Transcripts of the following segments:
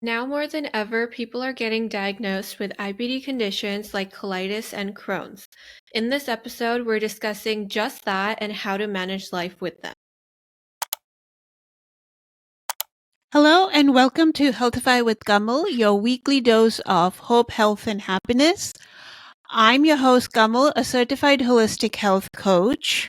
Now more than ever, people are getting diagnosed with IBD conditions like colitis and Crohn's. In this episode, we're discussing just that and how to manage life with them. Hello and welcome to Healthify with Kamal, your weekly dose of hope, health, and happiness. I'm your host, Kamal, a certified holistic health coach.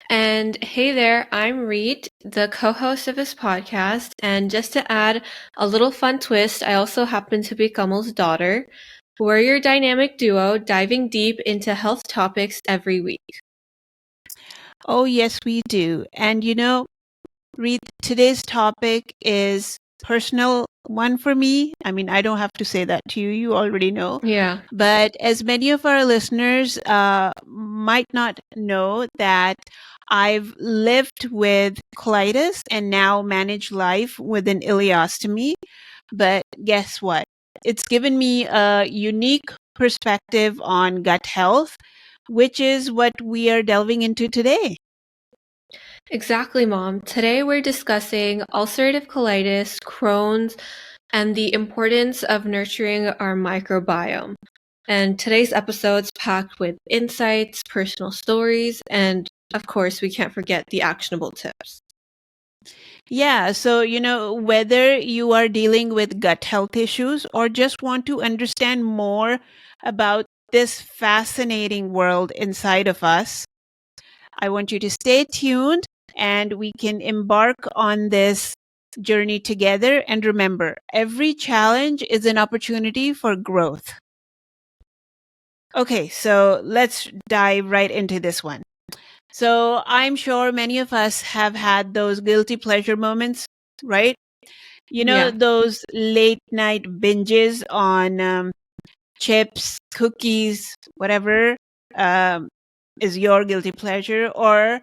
And hey there, I'm Reet, the co-host of this podcast. And just to add a little fun twist, I also happen to be Kamal's daughter. We're your dynamic duo, diving deep into health topics every week. Oh, yes, we do. And Reet, today's topic is personal one for me. I mean, I don't have to say that to you. You already know. Yeah. But as many of our listeners might not know that I've lived with colitis and now manage life with an ileostomy. But guess what? It's given me a unique perspective on gut health, which is what we are delving into today. Exactly, Mom. Today we're discussing ulcerative colitis, Crohn's, and the importance of nurturing our microbiome. And today's episode's packed with insights, personal stories, and of course, we can't forget the actionable tips. Yeah, so whether you are dealing with gut health issues or just want to understand more about this fascinating world inside of us, I want you to stay tuned and we can embark on this journey together. And remember, every challenge is an opportunity for growth. Okay, so let's dive right into this one. So I'm sure many of us have had those guilty pleasure moments, right? Yeah. Those late night binges on chips, cookies, whatever is your guilty pleasure, or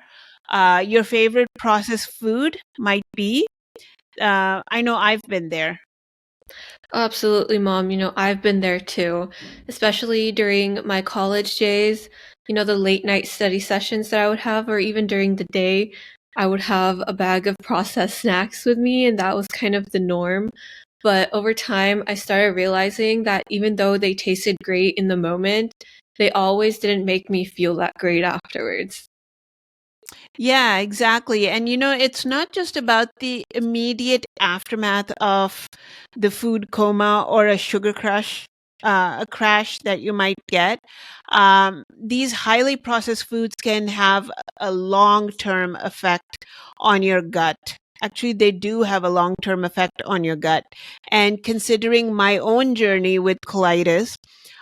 your favorite processed food might be. I know I've been there. Absolutely, Mom. I've been there too, especially during my college days. The late night study sessions that I would have, or even during the day, I would have a bag of processed snacks with me, and that was kind of the norm. But over time, I started realizing that even though they tasted great in the moment, they always didn't make me feel that great afterwards. Yeah, exactly. And it's not just about the immediate aftermath of the food coma or a sugar crash, a crash that you might get. These highly processed foods can have a long-term effect on your gut. Actually, they do have a long-term effect on your gut. And considering my own journey with colitis,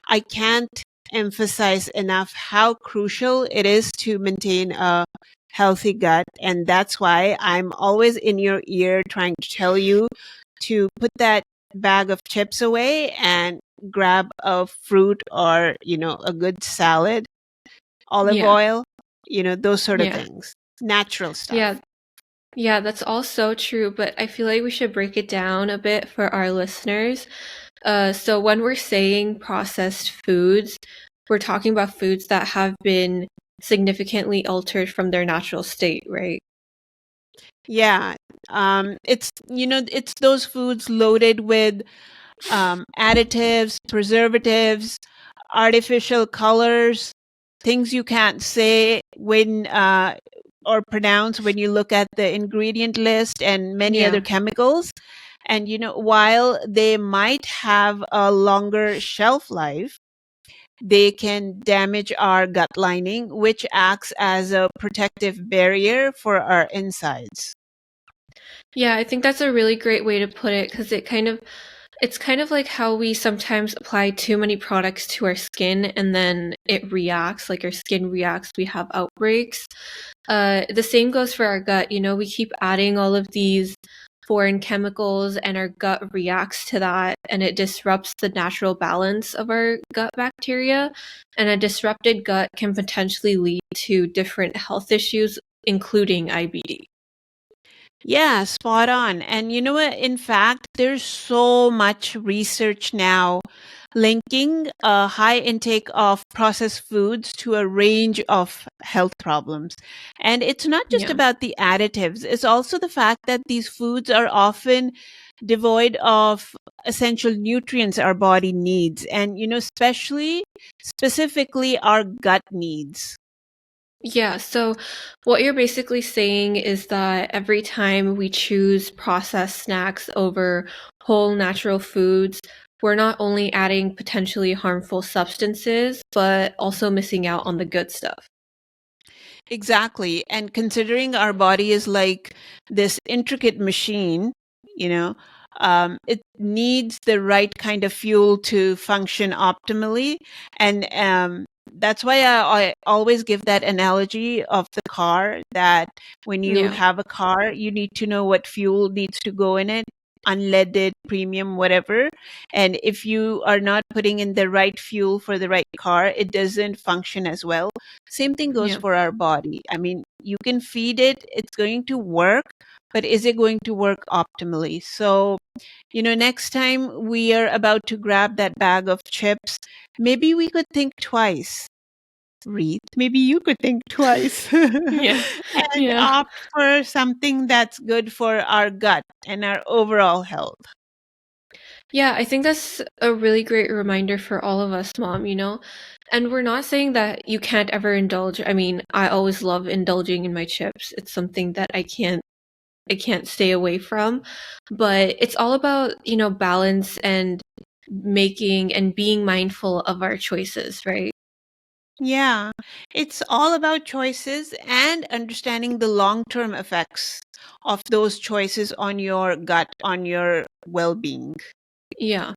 I can't emphasize enough how crucial it is to maintain a healthy gut. And that's why I'm always in your ear trying to tell you to put that bag of chips away and grab a fruit or, a good salad, olive Yeah. oil, those sort of Yeah. things, natural stuff. Yeah. Yeah, that's all so true, but I feel like we should break it down a bit for our listeners. So when we're saying processed foods, we're talking about foods that have been significantly altered from their natural state, right? Yeah. It's those foods loaded with additives, preservatives, artificial colors, things you can't say when or pronounce when you look at the ingredient list, and many other Yeah. chemicals. And while they might have a longer shelf life, they can damage our gut lining, which acts as a protective barrier for our insides. Yeah, I think that's a really great way to put it because it's kind of like how we sometimes apply too many products to our skin and then it reacts, like our skin reacts, we have outbreaks. The same goes for our gut. We keep adding all of these foreign chemicals and our gut reacts to that and it disrupts the natural balance of our gut bacteria. And a disrupted gut can potentially lead to different health issues, including IBD. Yeah, spot on. And you know what? In fact, there's so much research now linking a high intake of processed foods to a range of health problems. And it's not just Yeah. about the additives, it's also the fact that these foods are often devoid of essential nutrients our body needs, and, specifically our gut needs. Yeah, so what you're basically saying is that every time we choose processed snacks over whole natural foods, we're not only adding potentially harmful substances, but also missing out on the good stuff. Exactly. And considering our body is like this intricate machine, you know, it needs the right kind of fuel to function optimally. And that's why I always give that analogy of the car, that when you Yeah, have a car, you need to know what fuel needs to go in it, unleaded, premium, whatever. And if you are not putting in the right fuel for the right car, it doesn't function as well. Same thing goes yeah. for our body. I mean, you can feed it, it's going to work, but is it going to work optimally? So, next time we are about to grab that bag of chips, maybe we could think twice. Reet, maybe you could think twice Yeah. and Yeah. opt for something that's good for our gut and our overall health. Yeah, I think that's a really great reminder for all of us, Mom. And we're not saying that you can't ever indulge. I mean, I always love indulging in my chips. It's something that I can't stay away from. But it's all about, balance and making and being mindful of our choices, right? Yeah, it's all about choices and understanding the long term effects of those choices on your gut, on your well being. Yeah.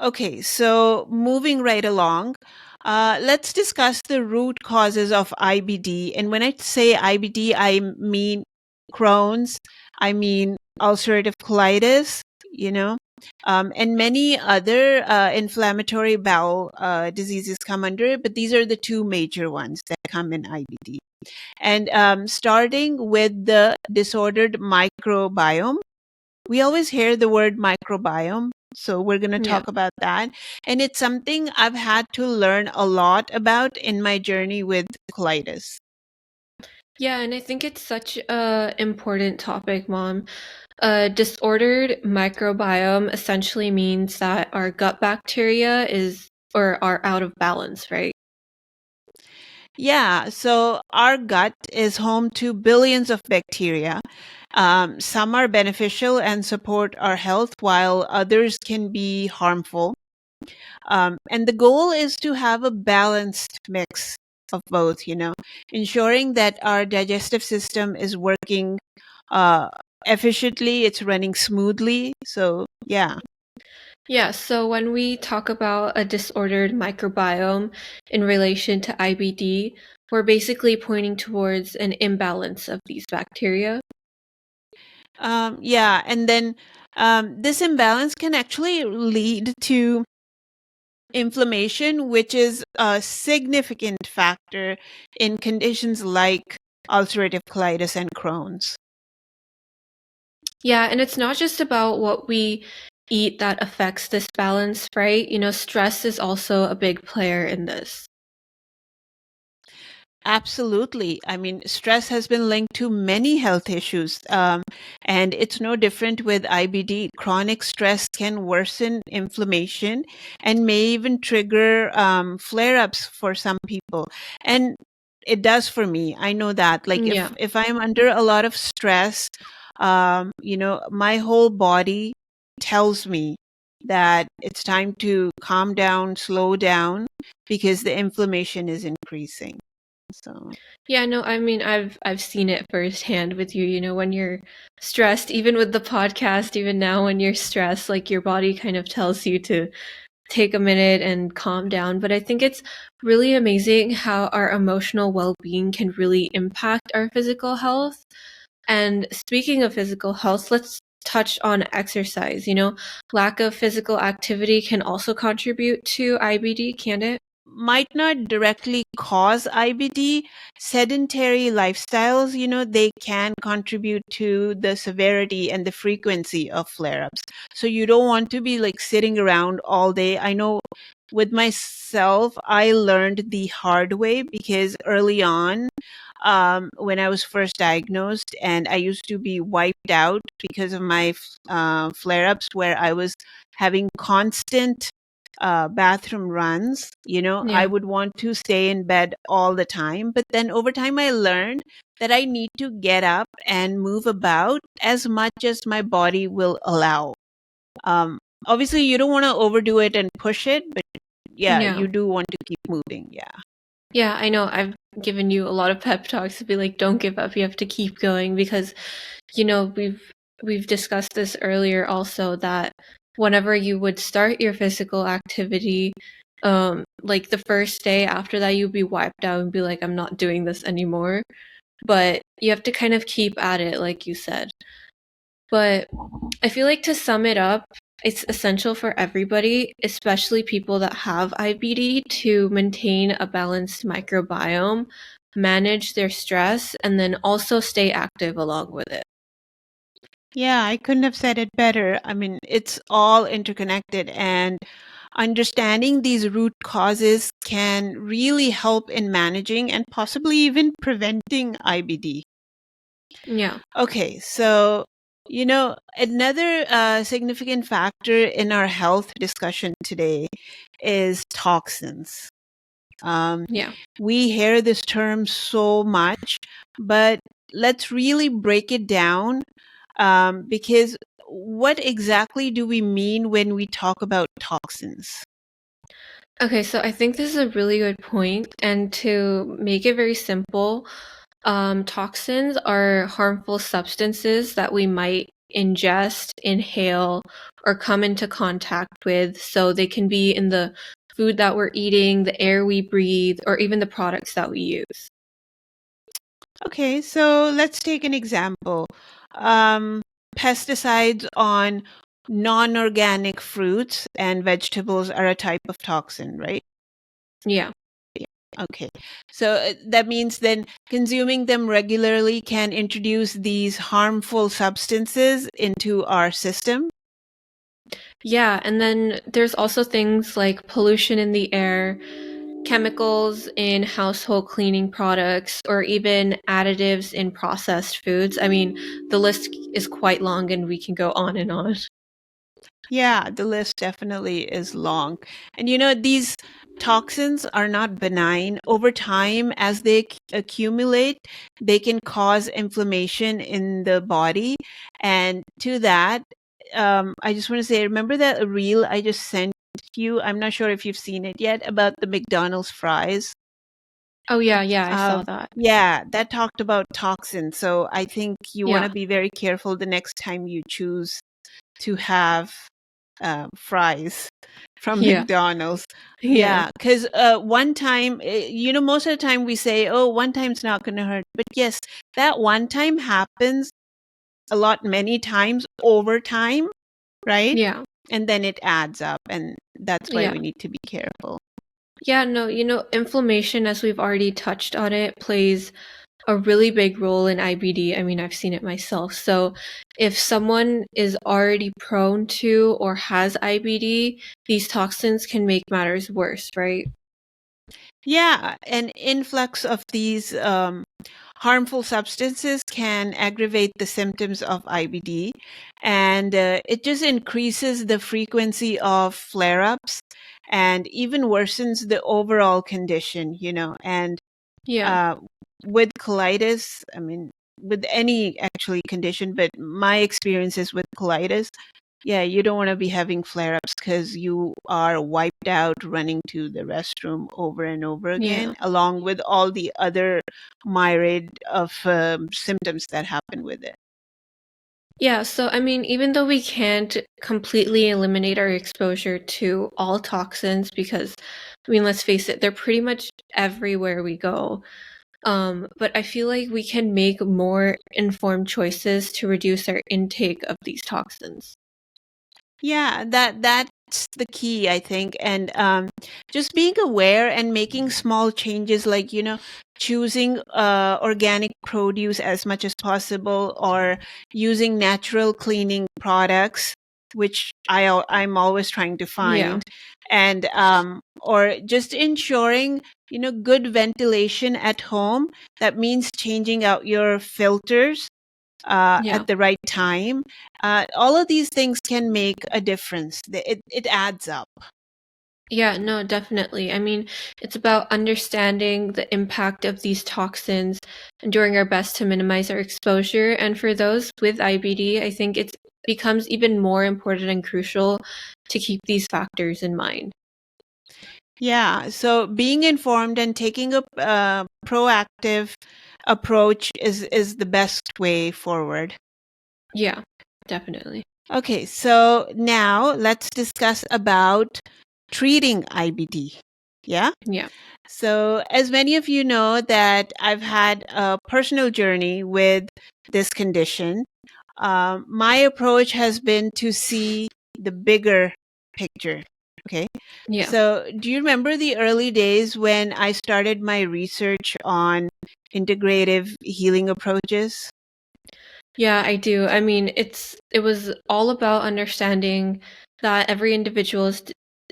Okay, so moving right along, let's discuss the root causes of IBD. And when I say IBD, I mean Crohn's, I mean ulcerative colitis, you know, and many other inflammatory bowel diseases come under it, but these are the two major ones that come in IBD. And starting with the disordered microbiome, we always hear the word microbiome. So we're going to Yeah. talk about that. And it's something I've had to learn a lot about in my journey with colitis. Yeah, and I think it's such a important topic, Mom. A disordered microbiome essentially means that our gut bacteria is or are out of balance, right? Yeah, so our gut is home to billions of bacteria. Some are beneficial and support our health, while others can be harmful. And the goal is to have a balanced mix of both, ensuring that our digestive system is working uh, efficiently, it's running smoothly. So, yeah. Yeah, so when we talk about a disordered microbiome in relation to IBD, we're basically pointing towards an imbalance of these bacteria. Yeah. And then this imbalance can actually lead to inflammation, which is a significant factor in conditions like ulcerative colitis and Crohn's. Yeah, and it's not just about what we eat that affects this balance, right? Stress is also a big player in this. Absolutely. I mean, stress has been linked to many health issues, and it's no different with IBD. Chronic stress can worsen inflammation and may even trigger flare ups for some people. And it does for me. I know that. Like, Yeah. if I'm under a lot of stress, my whole body tells me that it's time to calm down, slow down, because the inflammation is increasing. So, Yeah, no, I mean, I've seen it firsthand with you, when you're stressed, even with the podcast, even now when you're stressed, like your body kind of tells you to take a minute and calm down. But I think it's really amazing how our emotional well-being can really impact our physical health. And speaking of physical health, let's touch on exercise. Lack of physical activity can also contribute to IBD, can it? might not directly cause IBD, sedentary lifestyles, they can contribute to the severity and the frequency of flare-ups. So you don't want to be like sitting around all day. I know with myself, I learned the hard way because early on, when I was first diagnosed, and I used to be wiped out because of my flare-ups, where I was having constant bathroom runs. I Yeah. would want to stay in bed all the time. But then over time, I learned that I need to get up and move about as much as my body will allow. Um, Obviously, you don't want to overdo it and push it, but yeah, Yeah. you do want to keep moving. Yeah. Yeah, I know. I've given you a lot of pep talks to be like, don't give up. You have to keep going because, we've discussed this earlier also that whenever you would start your physical activity, like the first day after that, you'd be wiped out and be like, I'm not doing this anymore. But you have to kind of keep at it, like you said. But I feel like to sum it up, it's essential for everybody, especially people that have IBD, to maintain a balanced microbiome, manage their stress, and then also stay active along with it. Yeah, I couldn't have said it better. I mean, it's all interconnected, and understanding these root causes can really help in managing and possibly even preventing IBD. Yeah. Okay, so, another significant factor in our health discussion today is toxins. Yeah. We hear this term so much, but let's really break it down, because what exactly do we mean when we talk about toxins? Okay, so I think this is a really good point. And to make it very simple, toxins are harmful substances that we might ingest, inhale, or come into contact with. So they can be in the food that we're eating, the air we breathe, or even the products that we use. Okay, so let's take an example. Um, Pesticides on non-organic fruits and vegetables are a type of toxin, right? Yeah. Okay. So that means then consuming them regularly can introduce these harmful substances into our system. Yeah. And then there's also things like pollution in the air, chemicals in household cleaning products, or even additives in processed foods. I mean, the list is quite long and we can go on and on. Yeah, the list definitely is long. And these toxins are not benign. Over time, as they accumulate, they can cause inflammation in the body. And to that, I just want to say, remember that reel I just sent you? I'm not sure if you've seen it yet about the McDonald's fries. Oh, yeah, yeah, I saw that. Yeah, that talked about toxins. So I think you want to Yeah, be very careful the next time you choose to have fries from yeah, McDonald's. yeah, Yeah, because one time, most of the time we say, oh, one time's not going to hurt. But yes, that one time happens many times over time, right? yeah, And then it adds up. And that's why yeah. we need to be careful. Yeah, no, inflammation, as we've already touched on it, plays a really big role in IBD. I mean, I've seen it myself. So if someone is already prone to or has IBD, these toxins can make matters worse, right? Yeah, an influx of these harmful substances can aggravate the symptoms of IBD, and it just increases the frequency of flare ups and even worsens the overall condition. And Yeah. uh, with colitis, I mean, with any actually condition, but my experiences with colitis, yeah, you don't want to be having flare ups because you are wiped out running to the restroom over and over Yeah. again, along with all the other myriad of symptoms that happen with it. Yeah, so I mean, even though we can't completely eliminate our exposure to all toxins, because I mean, let's face it, they're pretty much everywhere we go. But I feel like we can make more informed choices to reduce our intake of these toxins. Yeah, that that's the key, I think. And just being aware and making small changes, like, choosing organic produce as much as possible, or using natural cleaning products, which I'm always trying to Yeah. find, and or just ensuring good ventilation at home. That means changing out your filters Yeah. at the right time. All of these things can make a difference. It adds up. Yeah, no, definitely. I mean, it's about understanding the impact of these toxins and doing our best to minimize our exposure. And for those with IBD, I think it becomes even more important and crucial to keep these factors in mind. Yeah. So being informed and taking a proactive approach is the best way forward. Yeah, definitely. Okay, so now let's discuss about treating IBD. Yeah. Yeah. So, as many of you know, that I've had a personal journey with this condition. My approach has been to see the bigger picture. Okay. Yeah. So, do you remember the early days when I started my research on integrative healing approaches? Yeah, I do. I mean, it was all about understanding that every individual is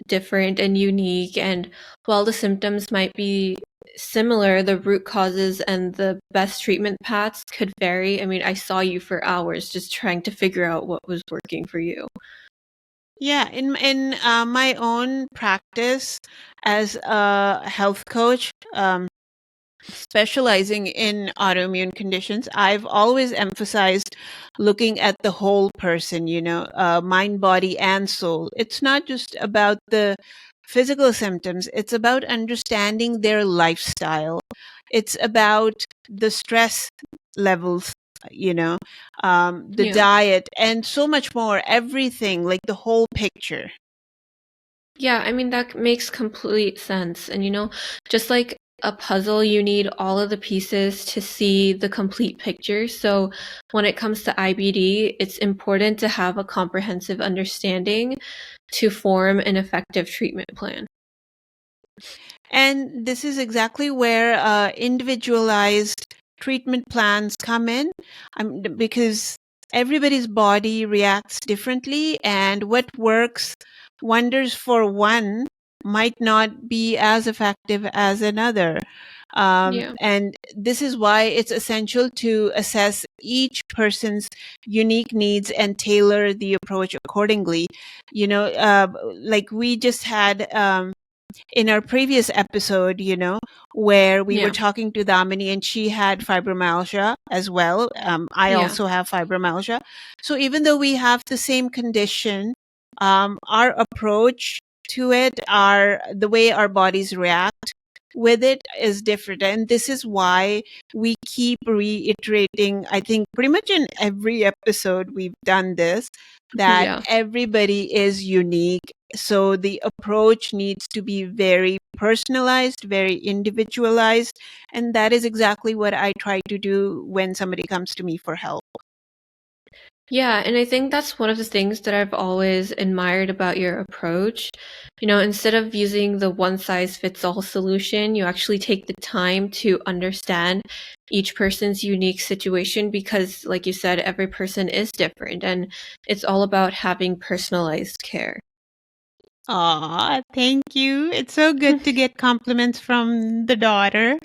different and unique, and while the symptoms might be similar, the root causes and the best treatment paths could vary. I mean, I saw you for hours just trying to figure out what was working for you. Yeah, in my own practice as a health coach, specializing in autoimmune conditions, I've always emphasized looking at the whole person, mind, body, and soul. It's not just about the physical symptoms, it's about understanding their lifestyle. It's about the stress levels, the Yeah. diet, and so much more, everything, like the whole picture. Yeah, I mean, that makes complete sense. And just like a puzzle, you need all of the pieces to see the complete picture. So when it comes to IBD, it's important to have a comprehensive understanding to form an effective treatment plan. And this is exactly where individualized treatment plans come in, because everybody's body reacts differently, and what works wonders for one might not be as effective as another. Yeah. And this is why it's essential to assess each person's unique needs and tailor the approach accordingly. Like we just had in our previous episode, where we were Yeah. talking to Damini, and she had fibromyalgia as well. I Yeah. also have fibromyalgia. So even though we have the same condition, our approach to it, the way our bodies react with it is different. And this is why we keep reiterating, I think pretty much in every episode we've done this, that Yeah. everybody is unique. So the approach needs to be very personalized, very individualized. And that is exactly what I try to do when somebody comes to me for help. Yeah, and I think that's one of the things that I've always admired about your approach. Instead of using the one size fits all solution, you actually take the time to understand each person's unique situation because, like you said, every person is different and it's all about having personalized care. Aw, thank you. It's so good to get compliments from the daughter.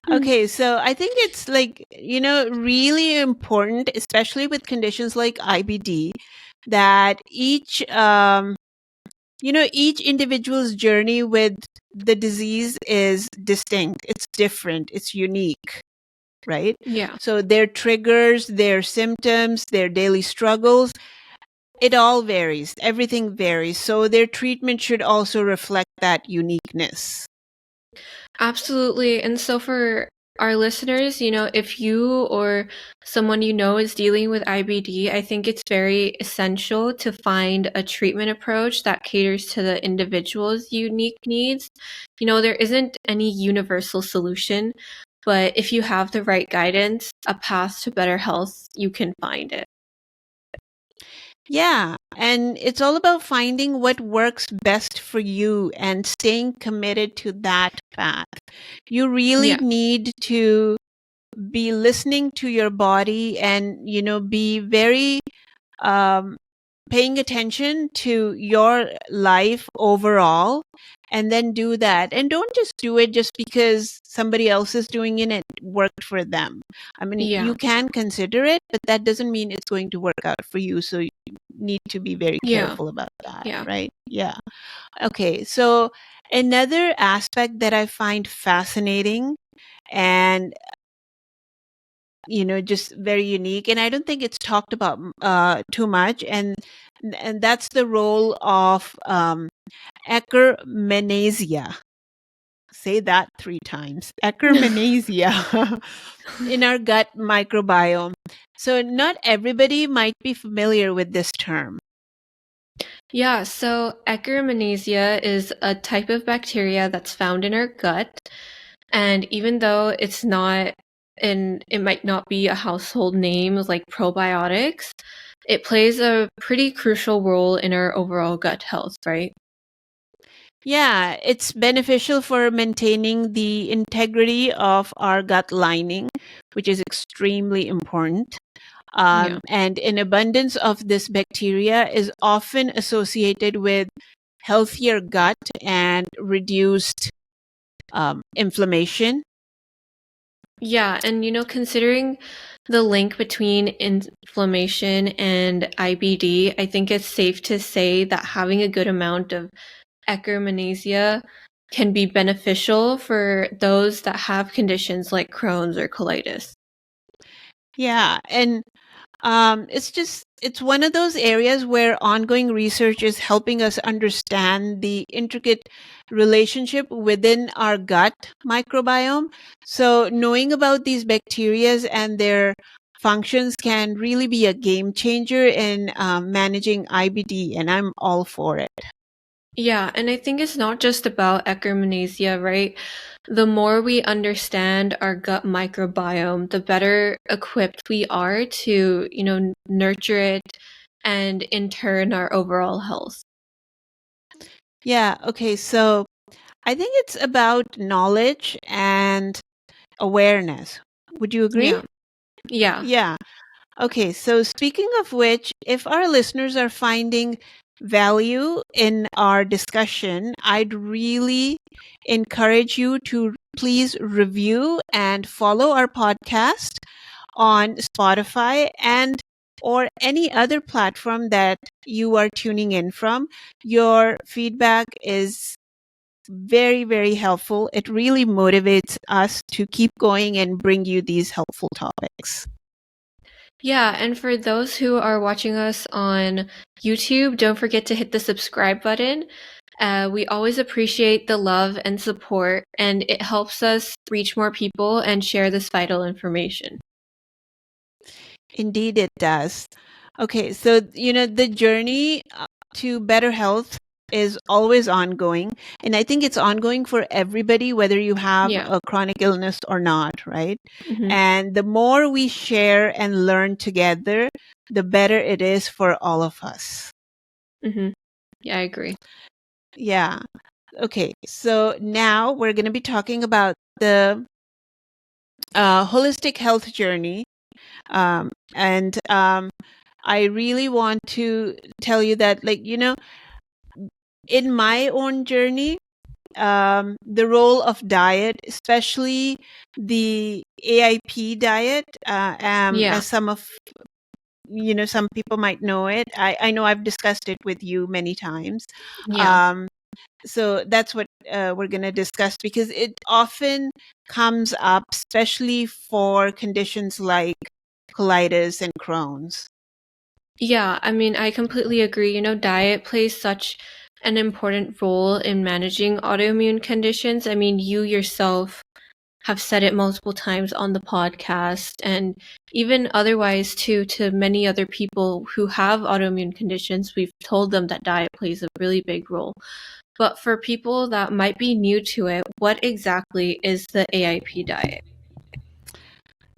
Okay, so I think it's like, really important, especially with conditions like IBD, that each individual's journey with the disease is distinct. It's different. It's unique, right? Yeah. So their triggers, their symptoms, their daily struggles, it all varies. Everything varies. So their treatment should also reflect that uniqueness. Absolutely. And so for our listeners, if you or someone you know is dealing with IBD, I think it's very essential to find a treatment approach that caters to the individual's unique needs. There isn't any universal solution, but if you have the right guidance, a path to better health, you can find it. Yeah, and it's all about finding what works best for you and staying committed to that path. You really Yeah. need to be listening to your body and, be very um, paying attention to your life overall, and then do that. And don't just do it just because somebody else is doing it and it worked for them. I mean, Yeah. you can consider it, but that doesn't mean it's going to work out for you. So you need to be very Yeah. careful about that, Yeah. right? Yeah. Okay. So another aspect that I find fascinating and just very unique, and I don't think it's talked about too much, and that's the role of Akkermansia. Say that 3 times. Akkermansia in our gut microbiome. So not everybody might be familiar with this term. Yeah, so Akkermansia is a type of bacteria that's found in our gut. And even though it might not be a household name like probiotics, it plays a pretty crucial role in our overall gut health, right? Yeah, it's beneficial for maintaining the integrity of our gut lining, which is extremely important. Yeah. And an abundance of this bacteria is often associated with healthier gut and reduced inflammation. Yeah, and considering the link between inflammation and IBD, I think it's safe to say that having a good amount of Akkermansia can be beneficial for those that have conditions like Crohn's or colitis. Yeah, and it's one of those areas where ongoing research is helping us understand the intricate relationship within our gut microbiome. So knowing about these bacteria and their functions can really be a game changer in managing IBD, and I'm all for it. Yeah, and I think it's not just about Akkermansia, right? The more we understand our gut microbiome, the better equipped we are to, nurture it and in turn our overall health. Yeah, okay, so I think it's about knowledge and awareness. Would you agree? Yeah. Yeah. Yeah. Okay, so speaking of which, if our listeners are finding value in our discussion, I'd really encourage you to please review and follow our podcast on Spotify and or any other platform that you are tuning in from. Your feedback is very, very helpful. It really motivates us to keep going and bring you these helpful topics. Yeah, and for those who are watching us on YouTube, don't forget to hit the subscribe button. We always appreciate the love and support, and it helps us reach more people and share this vital information. Indeed, it does. Okay, so, the journey to better health is always ongoing. And I think it's ongoing for everybody, whether you have Yeah. a chronic illness or not, right? Hmm. And the more we share and learn together, the better it is for all of us. Hmm. Yeah, I agree. Yeah. Okay, so now we're going to be talking about the holistic health journey. And I really want to tell you that, in my own journey, the role of diet, especially the AIP diet, Yeah. as some people might know it. I know I've discussed it with you many times. Yeah. Um, so that's what we're going to discuss, because it often comes up, especially for conditions like colitis and Crohn's. Yeah, I mean, I completely agree. Diet plays such an important role in managing autoimmune conditions. I mean, you yourself have said it multiple times on the podcast and even otherwise too to many other people who have autoimmune conditions. We've told them that diet plays a really big role. But for people that might be new to it, what exactly is the AIP diet?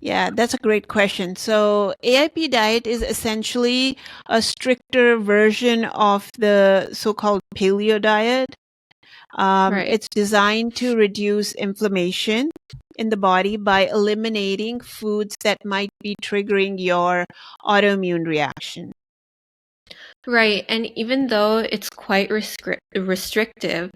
Yeah, that's a great question. So, AIP diet is essentially a stricter version of the so-called paleo diet. Right. It's designed to reduce inflammation in the body by eliminating foods that might be triggering your autoimmune reaction. Right. And even though it's quite restrictive,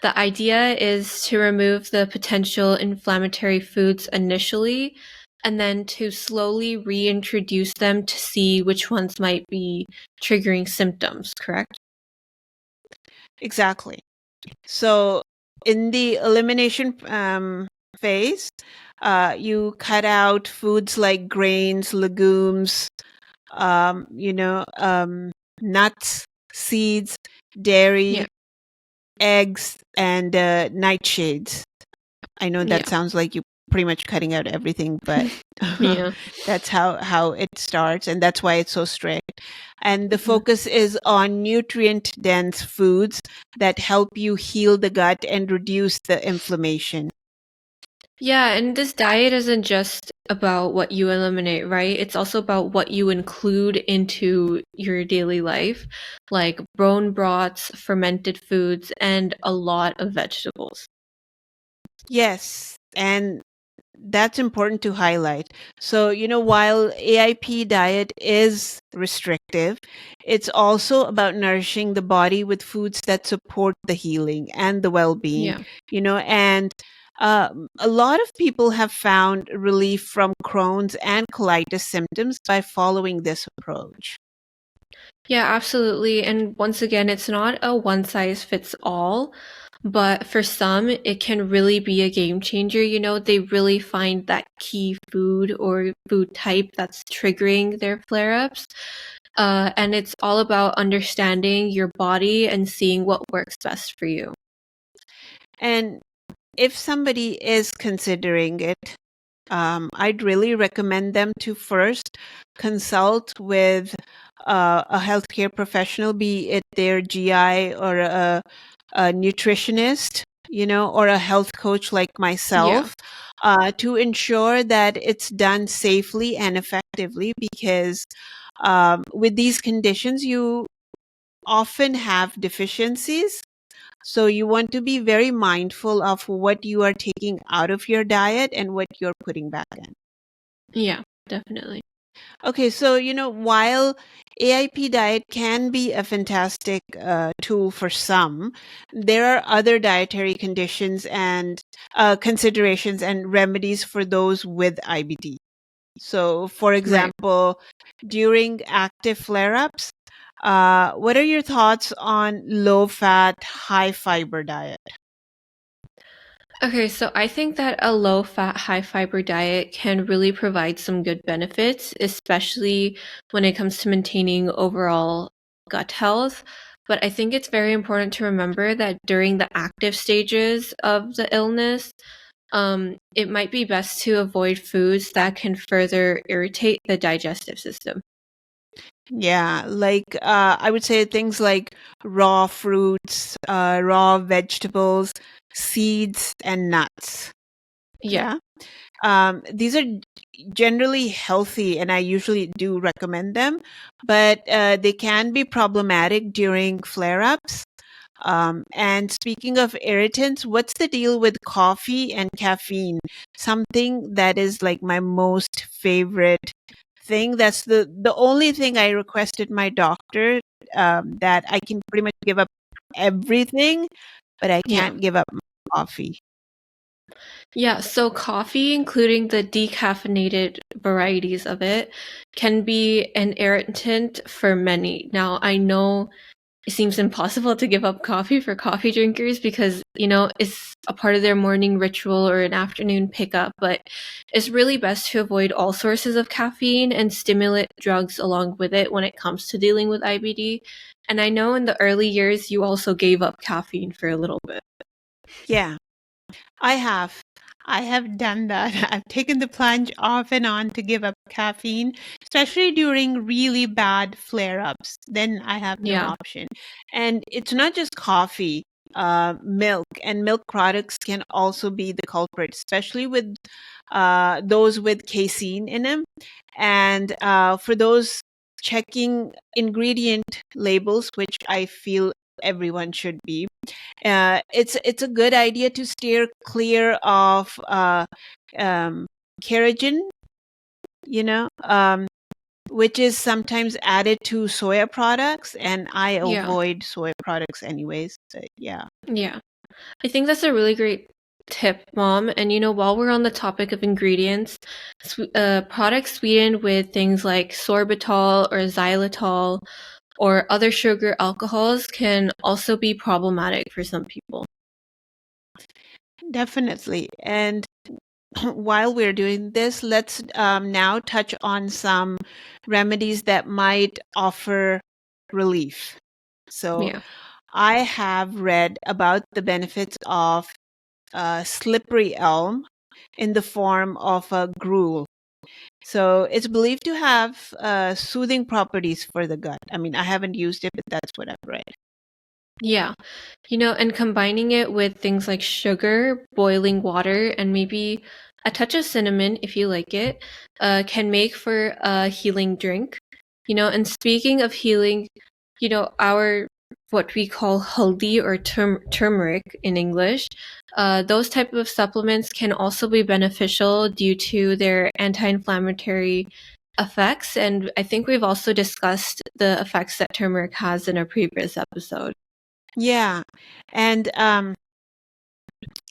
the idea is to remove the potential inflammatory foods initially and then to slowly reintroduce them to see which ones might be triggering symptoms, correct? Exactly. So, in the elimination phase, you cut out foods like grains, legumes, nuts, seeds, Yeah. dairy, eggs, and nightshades. I know that Yeah. sounds like you're pretty much cutting out everything, but Yeah. that's how it starts, and that's why it's so strict. And the Mhm. focus is on nutrient-dense foods that help you heal the gut and reduce the inflammation. Yeah, and this diet isn't just about what you eliminate, right? It's also about what you include into your daily life, like bone broths, fermented foods, and a lot of vegetables. Yes, and that's important to highlight. So, while AIP diet is restrictive, it's also about nourishing the body with foods that support the healing and the well-being, Yeah. and a lot of people have found relief from Crohn's and colitis symptoms by following this approach. Yeah, absolutely. And once again, it's not a one size fits all, but for some, it can really be a game changer. They really find that key food or food type that's triggering their flare ups. And it's all about understanding your body and seeing what works best for you. And if somebody is considering it, I'd really recommend them to first consult with a healthcare professional, be it their GI or a nutritionist, or a health coach like Yeah. myself, to ensure that it's done safely and effectively. Because with these conditions, you often have deficiencies, so you want to be very mindful of what you are taking out of your diet and what you're putting back in. Yeah, definitely. Okay, so while AIP diet can be a fantastic tool for some, there are other dietary conditions and considerations and remedies for those with IBD. So, for Right. example, during active flare-ups, what are your thoughts on low-fat, high-fiber diet? Okay, so I think that a low fat, high fiber diet can really provide some good benefits, especially when it comes to maintaining overall gut health. But I think it's very important to remember that during the active stages of the illness, it might be best to avoid foods that can further irritate the digestive system. Yeah, like I would say things like raw fruits, raw vegetables, seeds, and nuts. Yeah, Yeah. These are generally healthy, and I usually do recommend them, but they can be problematic during flare ups. And speaking of irritants, what's the deal with coffee and caffeine? Something that is like my most favorite thing. That's the only thing I requested my doctor, that I can pretty much give up everything, but I yeah. can't give up my coffee. Yeah, so coffee, including the decaffeinated varieties of it, can be an irritant for many. Now, I know it seems impossible to give up coffee for coffee drinkers because, it's a part of their morning ritual or an afternoon pickup, but it's really best to avoid all sources of caffeine and stimulant drugs along with it when it comes to dealing with IBD. And I know in the early years you also gave up caffeine for a little bit. Yeah, I have. I have done that. I've taken the plunge off and on to give up caffeine, especially during really bad flare ups. Then I have no Yeah. option. And it's not just coffee. milk, and milk products can also be the culprit, especially with those with casein in them. And for those checking ingredient labels, which I feel everyone should be, it's a good idea to steer clear of keratin, which is sometimes added to soya products, and I Yeah. avoid soya products anyways. So, yeah. Yeah. I think that's a really great tip, Mom. And while we're on the topic of ingredients, products sweetened with things like sorbitol or xylitol or other sugar alcohols can also be problematic for some people. Definitely. And while we're doing this, let's now touch on some remedies that might offer relief. So, Yeah. I have read about the benefits of slippery elm in the form of a gruel. So, it's believed to have soothing properties for the gut. I mean, I haven't used it, but that's what I've read. Yeah. And combining it with things like sugar, boiling water, and maybe a touch of cinnamon, if you like it, can make for a healing drink. And speaking of healing, our what we call haldi or turmeric in English, those type of supplements can also be beneficial due to their anti-inflammatory effects. And I think we've also discussed the effects that turmeric has in a previous episode. Yeah. And I'm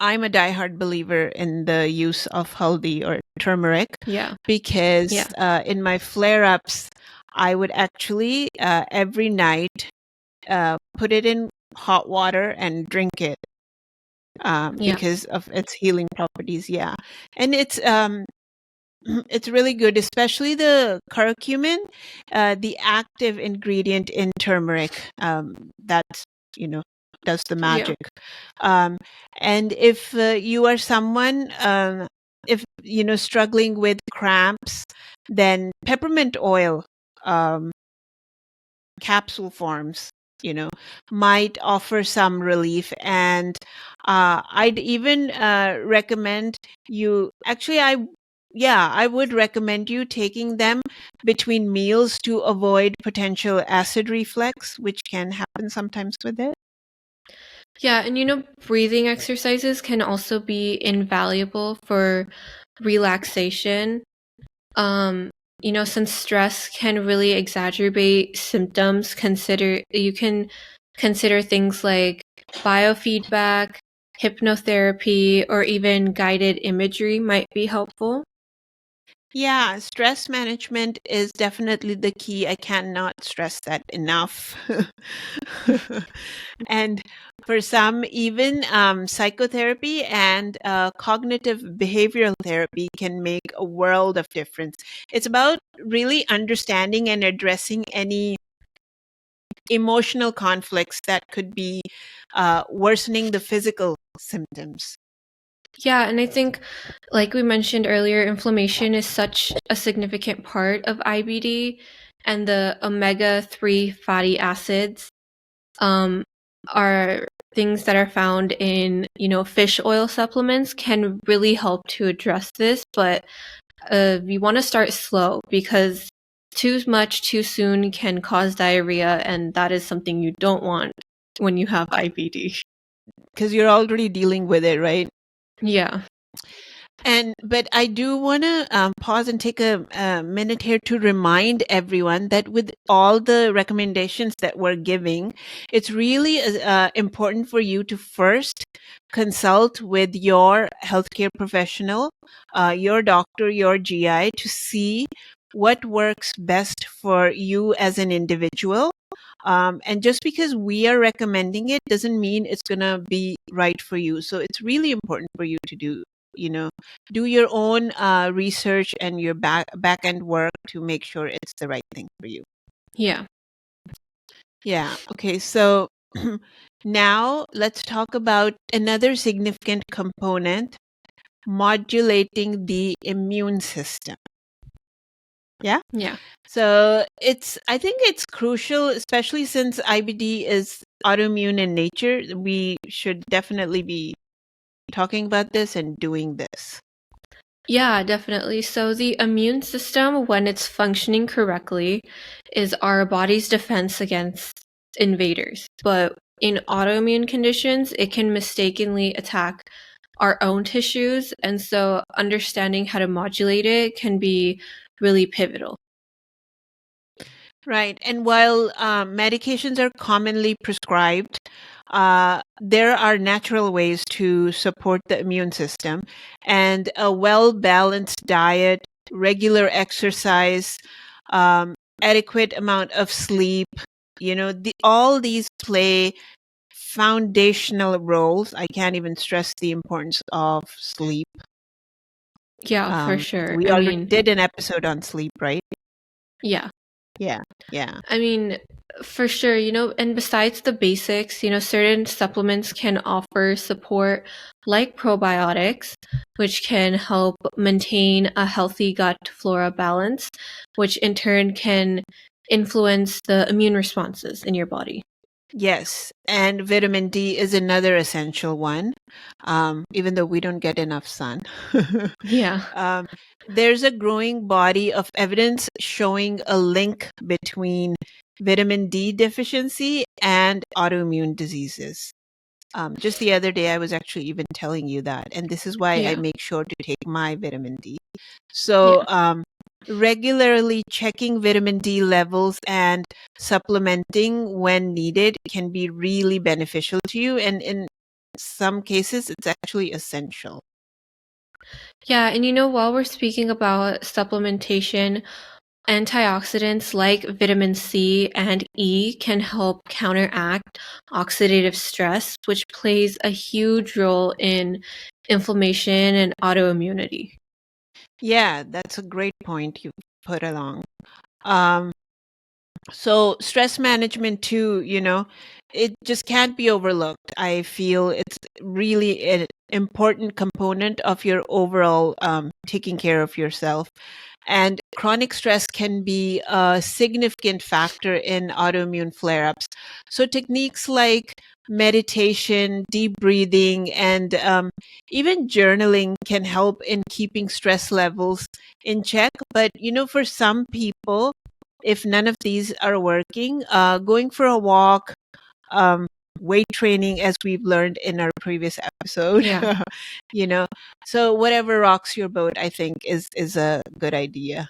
a diehard believer in the use of haldi or turmeric Yeah. because Yeah. in my flare ups, I would actually every night put it in hot water and drink it Yeah. because of its healing properties. Yeah. And it's really good, especially the curcumin, the active ingredient in turmeric. That's, does the Yeah. magic. Um, and if you are someone, if, struggling with cramps, then peppermint oil, capsule forms, might offer some relief. And I'd even recommend you, actually, I would recommend you taking them between meals to avoid potential acid reflux, which can happen sometimes with it. Yeah, and breathing exercises can also be invaluable for relaxation. Since stress can really exacerbate symptoms, you can consider things like biofeedback, hypnotherapy, or even guided imagery might be helpful. Yeah, stress management is definitely the key. I cannot stress that enough. And for some, even psychotherapy and cognitive behavioral therapy can make a world of difference. It's about really understanding and addressing any emotional conflicts that could be worsening the physical symptoms. Yeah, and I think, like we mentioned earlier, inflammation is such a significant part of IBD, and the omega-3 fatty acids um, are things that are found in, fish oil supplements can really help to address this, but we want to start slow because too much too soon can cause diarrhea, and that is something you don't want when you have IBD. Because you're already dealing with it, right? Yeah. But I do want to pause and take a minute here to remind everyone that with all the recommendations that we're giving, it's really important for you to first consult with your healthcare professional, your doctor, your GI, to see what works best for you as an individual. And just because we are recommending it doesn't mean it's going to be right for you. So it's really important for you to do your own research and your back end work to make sure it's the right thing for you. Yeah. Yeah. Okay. So now let's talk about another significant component, modulating the immune system. Yeah. Yeah. So I think it's crucial, especially since IBD is autoimmune in nature. We should definitely be talking about this and doing this. Yeah, definitely. So the immune system, when it's functioning correctly, is our body's defense against invaders. But in autoimmune conditions, it can mistakenly attack our own tissues. And so understanding how to modulate it can be really pivotal. Right. And while medications are commonly prescribed, there are natural ways to support the immune system, and a well balanced diet, regular exercise, um, adequate amount of sleep, all these play foundational roles. I can't even stress the importance of sleep. Yeah, for sure. We I already mean, did an episode on sleep, right? yeah. Yeah. Yeah. I mean, for sure, and besides the basics, certain supplements can offer support like probiotics, which can help maintain a healthy gut flora balance, which in turn can influence the immune responses in your body. Yes, and vitamin D is another essential one, even though we don't get enough sun. Yeah. um, there's a growing body of evidence showing a link between vitamin D deficiency and autoimmune diseases. Just the other day, I was actually even telling you that, and this is why I Yeah. make sure to take my vitamin D. Yeah. So, regularly checking vitamin D levels and supplementing when needed can be really beneficial to you. And in some cases, it's actually essential. Yeah, and while we're speaking about supplementation, antioxidants like vitamin C and E can help counteract oxidative stress, which plays a huge role in inflammation and autoimmunity. Yeah, that's a great point you put along. Um, So stress management too, it just can't be overlooked. I feel it's really an important component of your overall taking care of yourself. And chronic stress can be a significant factor in autoimmune flare ups. So techniques like meditation, deep breathing, and even journaling can help in keeping stress levels in check. But, for some people, if none of these are working, going for a walk, um, weight training, as we've learned in our previous episode, Yeah. you know, so whatever rocks your boat, I think is a good idea.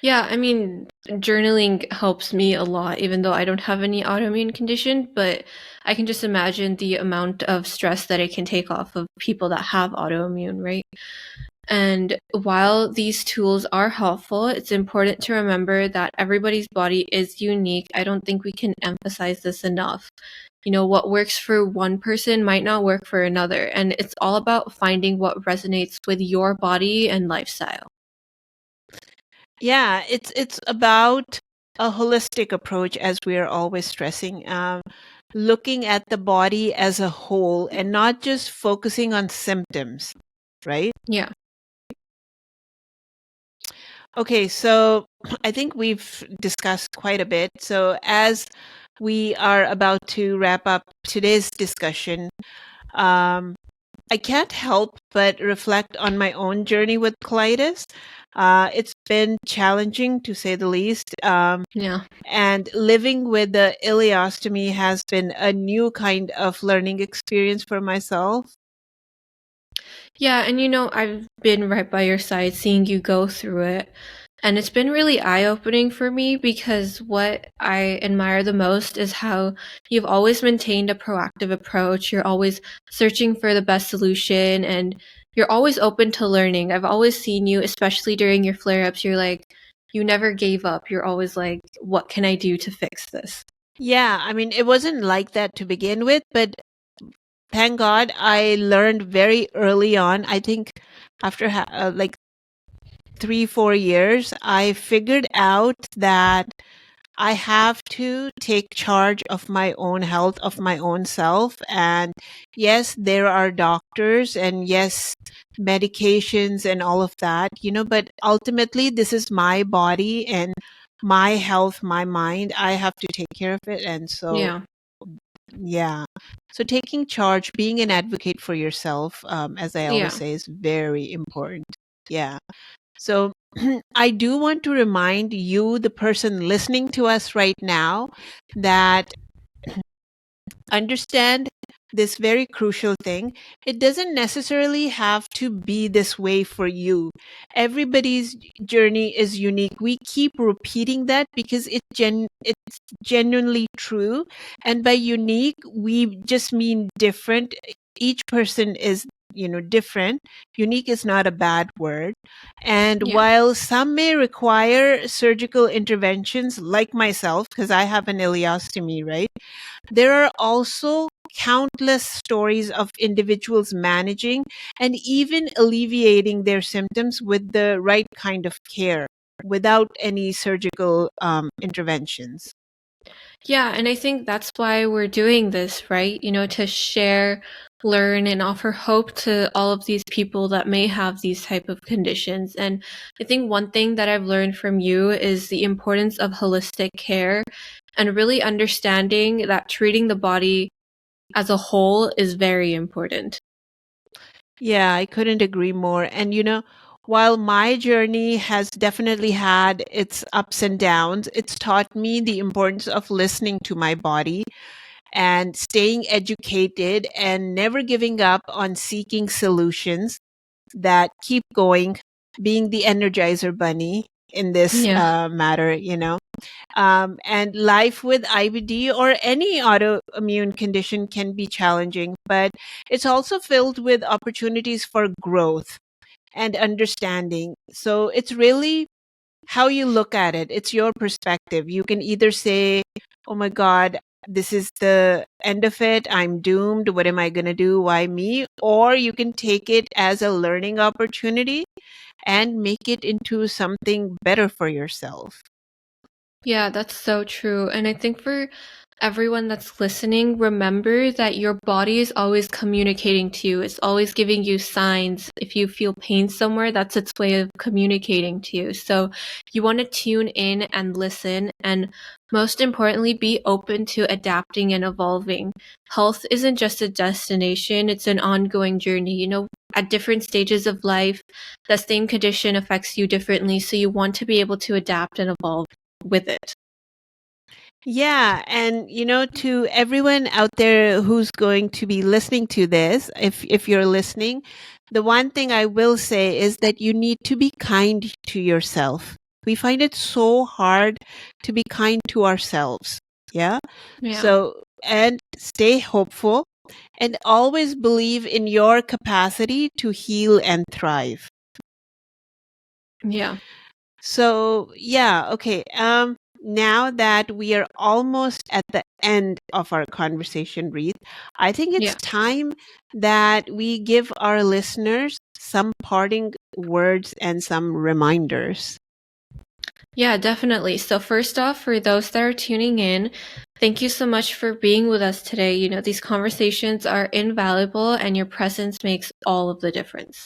Yeah, I mean, journaling helps me a lot, even though I don't have any autoimmune condition, but I can just imagine the amount of stress that it can take off of people that have autoimmune, right? And while these tools are helpful, it's important to remember that everybody's body is unique. I don't think we can emphasize this enough. What works for one person might not work for another, and it's all about finding what resonates with your body and lifestyle. Yeah, it's about a holistic approach, as we are always stressing, looking at the body as a whole and not just focusing on symptoms, right? Yeah. Okay, so I think we've discussed quite a bit. So as we are about to wrap up today's discussion, um, I can't help but reflect on my own journey with colitis. It's been challenging, to say the least. Yeah. And living with the ileostomy has been a new kind of learning experience for myself. Yeah, and I've been right by your side seeing you go through it. And it's been really eye-opening for me because what I admire the most is how you've always maintained a proactive approach. You're always searching for the best solution and you're always open to learning. I've always seen you, especially during your flare-ups, you're like, you never gave up. You're always like, what can I do to fix this? Yeah, I mean, it wasn't like that to begin with, but thank God I learned very early on. I think after like 3-4 years, I figured out that I have to take charge of my own health, of my own self. And yes, there are doctors doctors and yes, medications and all of that, but ultimately this is my body and my health, my mind. I have to take care of it. And so, Yeah. yeah. So taking charge, being an advocate for yourself, as I always Yeah. say, is very important. Yeah. So I do want to remind you, the person listening to us right now, that understand this very crucial thing. It doesn't necessarily have to be this way for you. Everybody's journey is unique. We keep repeating that because it's genuinely true. And by unique, we just mean different. Each person is, different. Unique is not a bad word. And Yeah. while some may require surgical interventions, like myself, because I have an ileostomy, right? There are also countless stories of individuals managing and even alleviating their symptoms with the right kind of care without any surgical interventions. Yeah, and I think that's why we're doing this, right? To share, learn, and offer hope to all of these people that may have these type of conditions. And I think one thing that I've learned from you is the importance of holistic care and really understanding that treating the body as a whole is very important. Yeah, I couldn't agree more. And while my journey has definitely had its ups and downs, it's taught me the importance of listening to my body and staying educated and never giving up on seeking solutions that keep going, being the energizer bunny in this Yeah. matter. And life with IBD or any autoimmune condition can be challenging, but it's also filled with opportunities for growth and understanding. So it's really how you look at it. It's your perspective. You can either say, oh my God, this is the end of it. I'm doomed. What am I going to do? Why me? Or you can take it as a learning opportunity and make it into something better for yourself. Yeah, that's so true. And I think for everyone that's listening, remember that your body is always communicating to you. It's always giving you signs. If you feel pain somewhere, that's its way of communicating to you. So you want to tune in and listen. And most importantly, be open to adapting and evolving. Health isn't just a destination, it's an ongoing journey. At different stages of life, the same condition affects you differently. So you want to be able to adapt and evolve with it. Yeah, and to everyone out there who's going to be listening to this, if you're listening, the one thing I will say is that you need to be kind to yourself. We find it so hard to be kind to ourselves. Yeah. Yeah. So, and stay hopeful and always believe in your capacity to heal and thrive. Yeah. So, yeah, okay. Now that we are almost at the end of our conversation, Reet, I think it's Yeah. time that we give our listeners some parting words and some reminders. Yeah, definitely. So first off, for those that are tuning in, thank you so much for being with us today. These conversations are invaluable and your presence makes all of the difference.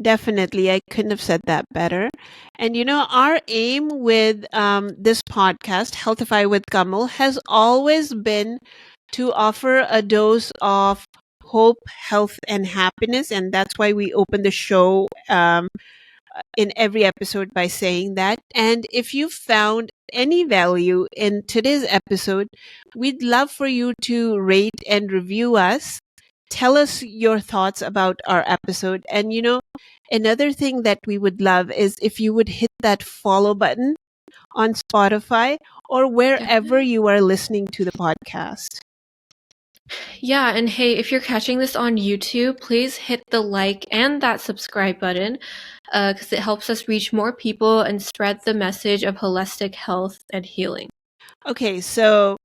Definitely. I couldn't have said that better. And our aim with this podcast, Healthify with Kamal, has always been to offer a dose of hope, health, and happiness. And that's why we open the show in every episode by saying that. And if you found any value in today's episode, we'd love for you to rate and review us. Tell us your thoughts about our episode. And another thing that we would love is if you would hit that follow button on Spotify or wherever Definitely. you are listening to the podcast. Yeah, and hey, if you're catching this on YouTube, please hit the like and that subscribe button because it helps us reach more people and spread the message of holistic health and healing. Okay, so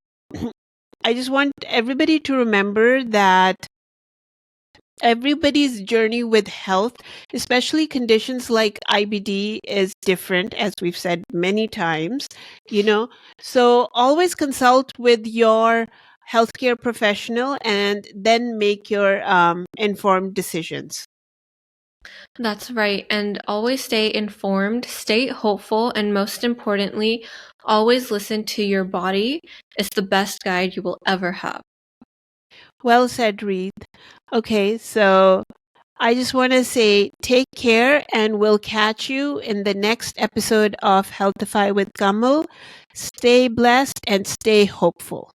I just want everybody to remember that everybody's journey with health, especially conditions like IBD, is different, as we've said many times, So always consult with your healthcare professional and then make your informed decisions. That's right. And always stay informed, stay hopeful, and most importantly, always listen to your body. It's the best guide you will ever have. Well said, Reed. Okay, so I just want to say take care, and we'll catch you in the next episode of Healthify with Kamal. Stay blessed and stay hopeful.